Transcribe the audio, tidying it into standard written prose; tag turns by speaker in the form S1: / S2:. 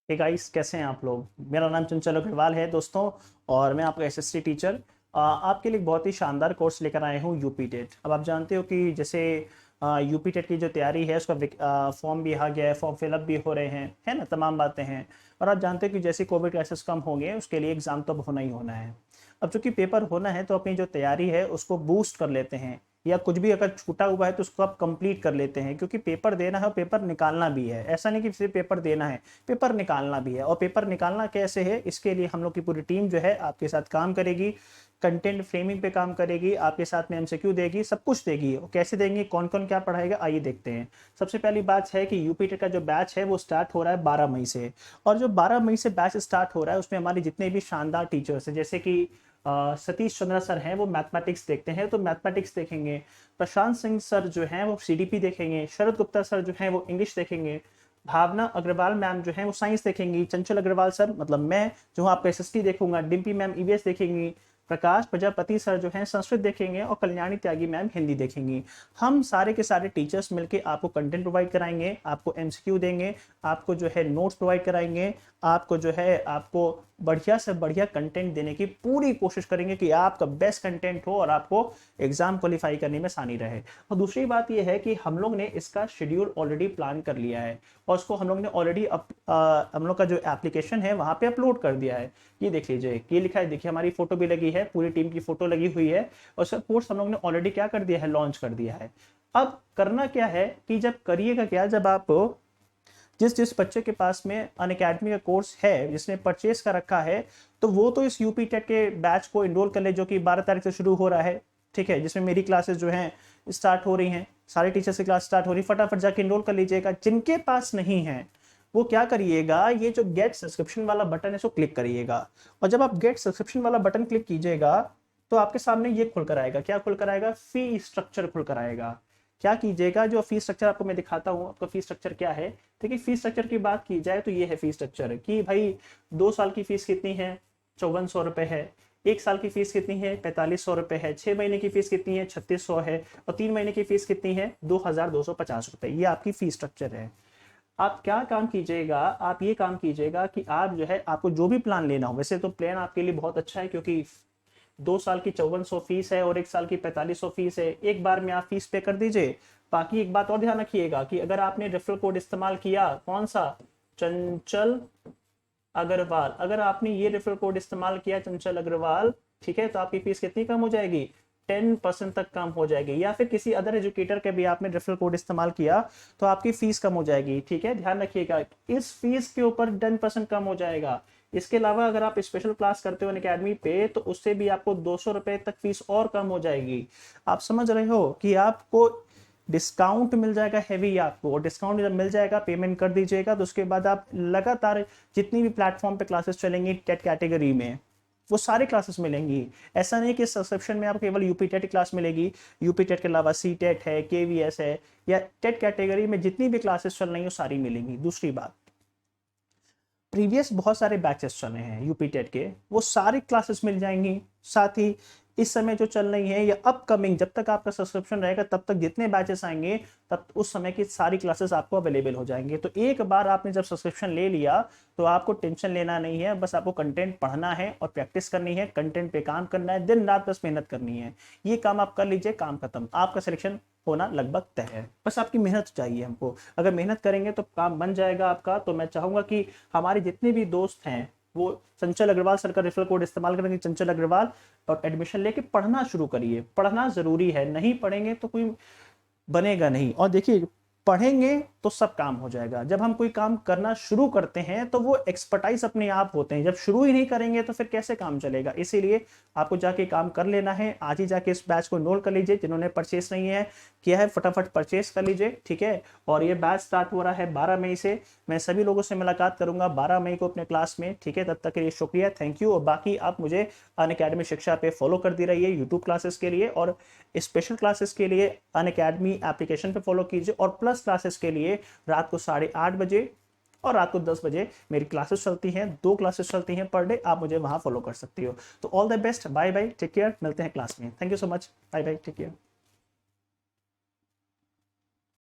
S1: Hey guys, कैसे हैं आप लोग। मेरा नाम चंचल अग्रवाल है दोस्तों, और मैं आपका एसएससी टीचर आपके लिए एक बहुत ही शानदार कोर्स लेकर आया हूँ यूपी टेट। अब आप जानते हो कि जैसे यूपी टेट की जो तैयारी है उसका फॉर्म भी आ गया है, फॉर्म फिलअप भी हो रहे हैं, है ना, तमाम बातें हैं। और आप जानते हो कि जैसे कोविड केसेस कम होंगे उसके लिए एग्ज़ाम तो अब होना ही होना है। अब चूंकि पेपर होना है तो अपनी जो तैयारी है उसको बूस्ट कर लेते हैं, या कुछ भी अगर छूटा हुआ है तो उसको आप कंप्लीट कर लेते हैं, क्योंकि पेपर देना है और पेपर निकालना भी है। ऐसा नहीं कि सिर्फ पेपर देना है, पेपर निकालना भी है। और पेपर निकालना कैसे है, इसके लिए हम लोग की पूरी टीम जो है आपके साथ काम करेगी, कंटेंट फ्रेमिंग पे काम करेगी, आपके साथ में एमसीक्यू देगी, सब कुछ देगी। और कैसे देंगे, कौन कौन क्या पढ़ाएगा, आइए देखते हैं। सबसे पहली बात है कि यूपी टेट का जो बैच है वो स्टार्ट हो रहा है 12 मई से। और जो 12 मई से बैच स्टार्ट हो रहा है उसमें हमारे जितने भी शानदार टीचर्स हैं, जैसे कि सतीश चंद्रा सर हैं, वो मैथमेटिक्स देखते हैं तो मैथमेटिक्स देखेंगे। प्रशांत सिंह सर जो हैं वो सीडीपी देखेंगे। शरद गुप्ता सर जो हैं वो इंग्लिश देखेंगे। भावना अग्रवाल मैम जो हैं वो साइंस देखेंगी। चंचल अग्रवाल सर मतलब मैं जो हूँ आपका एसएसटी देखूंगा। डिम्पी मैम ईवीएस देखेंगी। प्रकाश प्रजापति सर जो हैं संस्कृत देखेंगे। और कल्याणी त्यागी मैम हिंदी देखेंगी। हम सारे के सारे टीचर्स मिलके आपको कंटेंट प्रोवाइड कराएंगे, आपको एमसीक्यू देंगे, आपको जो है नोट्स प्रोवाइड कराएंगे, आपको जो है आपको बढ़िया से बढ़िया कंटेंट देने की पूरी कोशिश करेंगे कि आपका बेस्ट कंटेंट हो और आपको एग्जाम क्वालिफाई करने में आसानी रहे। और दूसरी बात यह है कि हम लोग ने इसका शेड्यूल ऑलरेडी प्लान कर लिया है, और उसको हम लोग ने ऑलरेडी हम लोग का जो एप्लीकेशन है वहां पे अपलोड कर दिया है। ये देख लीजिए, ये लिखा है, देखिए हमारी फोटो भी लगी है, पूरी टीम की फोटो लगी हुई है। और सर कोर्स हम लोग ने ऑलरेडी क्या कर दिया है, लॉन्च कर दिया है। अब करना क्या है कि जब करिएगा क्या, जब आप जिस जिस बच्चे के पास में अनअकैडमी का कोर्स है, जिसने परचेस कर रखा है, तो वो तो इस यूपी टेट के बैच को इनरोल कर ले, जो कि 12 तारीख से शुरू हो रहा है। ठीक है, जिसमें मेरी क्लासेस जो हैं स्टार्ट हो रही हैं, सारे टीचर्स की क्लास स्टार्ट हो रही, फटाफट जाके इनरोल कर लीजिएगा। जिनके पास नहीं है वो क्या करिएगा, ये जो गेट सब्सक्रिप्शन वाला बटन है इसको क्लिक करिएगा। और जब आप गेट सब्सक्रिप्शन वाला बटन क्लिक कीजिएगा तो आपके सामने ये खुल कर आएगा। क्या खुल कर आएगा, फी स्ट्रक्चर खुल कर आएगा। क्या कीजिएगा, जो फी स्ट्रक्चर आपको मैं दिखाता हूँ, आपका फी स्ट्रक्चर क्या है। देखिए, फी स्ट्रक्चर की बात की जाए तो ये है फी स्ट्रक्चर कि भाई 2 साल की फीस कितनी है, 5400 रुपए है। 1 साल की फीस कितनी है, 4500 रुपए है। 6 महीने की फीस कितनी है, 3600 है। और 3 महीने की फीस कितनी है, 2250 रुपए। ये आपकी फी स्ट्रक्चर है। आप क्या काम कीजिएगा, आप ये काम कीजिएगा कि आप जो है आपको जो भी प्लान लेना हो, वैसे तो प्लान आपके लिए बहुत अच्छा है, क्योंकि 2 साल की 5400 फीस है और 1 साल की 4500 फीस है। एक बार में आप फीस पे कर दीजिए। बाकी एक बात और ध्यान रखिएगा कि अगर आपने रेफरल कोड इस्तेमाल किया, कौन सा, चंचल अग्रवाल, अगर आपने ये रेफरल कोड इस्तेमाल किया चंचल अग्रवाल, ठीक है, तो आपकी फीस कितनी कम हो जाएगी, 10% तक कम हो जाएगी। या फिर किसी अदर एजुकेटर के भी आपने रेफरल कोड इस्तेमाल किया तो आपकी फीस कम हो जाएगी। ठीक है, ध्यान रखिएगा, इस फीस के ऊपर 10% कम हो जाएगा। इसके अलावा अगर आप स्पेशल क्लास करते हो अकेडमी पे तो उससे भी आपको 200 रुपए तक फीस और कम हो जाएगी। आप समझ रहे हो कि आपको डिस्काउंट मिल जाएगा हैवी आपको। और डिस्काउंट जब मिल जाएगा, पेमेंट कर दीजिएगा, तो उसके बाद आप लगातार जितनी भी प्लेटफॉर्म पे क्लासेस चलेंगी टेट कैटेगरी में, वो सारी क्लासेस मिलेंगी। ऐसा नहीं कि सब्सक्रिप्शन में आपको केवल यूपी टेट क्लास मिलेगी। यूपी टेट के अलावा सी टेट है, केवीएस है, या टेट कैटेगरी में जितनी भी क्लासेस चल रही हैं वो सारी मिलेंगी। दूसरी बात, प्रीवियस बहुत सारे बैचेस चले हैं यूपी टेट के, वो सारी क्लासेस मिल जाएंगी। साथ ही इस समय जो चल रही है या अपकमिंग, जब तक आपका सब्सक्रिप्शन रहेगा तब तक जितने बैचेस आएंगे तब उस समय की सारी क्लासेस आपको अवेलेबल हो जाएंगे। तो एक बार आपने जब सब्सक्रिप्शन ले लिया तो आपको टेंशन लेना नहीं है, बस आपको कंटेंट पढ़ना है और प्रैक्टिस करनी है, कंटेंट पे काम करना है, दिन रात बस मेहनत करनी है। ये काम आप कर लीजिए, काम खत्म, आपका सिलेक्शन होना लगभग तय है। बस आपकी मेहनत चाहिए हमको, अगर मेहनत करेंगे तो काम बन जाएगा आपका। तो मैं चाहूंगा कि हमारे जितने भी दोस्त हैं वो चंचल अग्रवाल सर का रेफरल कोड इस्तेमाल करेंगे, चंचल अग्रवाल, और एडमिशन लेके पढ़ना शुरू करिए। पढ़ना जरूरी है, नहीं पढ़ेंगे तो कोई बनेगा नहीं। और देखिए, पढ़ेंगे तो सब काम हो जाएगा। जब हम कोई काम करना शुरू करते हैं तो वो एक्सपर्टाइज अपने आप होते हैं। जब शुरू ही नहीं करेंगे तो फिर कैसे काम चलेगा। इसीलिए आपको जाके काम कर लेना है। आज ही जाके इस बैच को इनरोल कर लीजिए। जिन्होंने परचेस नहीं है किया है, फटाफट परचेस कर लीजिए। ठीक है, और ये बैच स्टार्ट हो रहा है 12 मई से। मैं सभी लोगों से मुलाकात करूंगा 12 मई को अपने क्लास में। ठीक है, तब तक के लिए शुक्रिया, थैंक यू। और बाकी आप मुझे अनअकैडमी शिक्षा पे फॉलो कर दी रहिए यूट्यूब क्लासेस के लिए, और स्पेशल क्लासेस के लिए अनअकैडमी एप्लीकेशन पे फॉलो कीजिए। और प्लस क्लासेस के लिए रात को 8:30 बजे और रात को 10 बजे मेरी क्लासेस चलती हैं। 2 क्लासेस चलती हैं पर डे, आप मुझे वहां फॉलो कर सकती हो। तो all the best, bye bye, take care, मिलते हैं क्लास में। Thank you so much, bye bye, take care.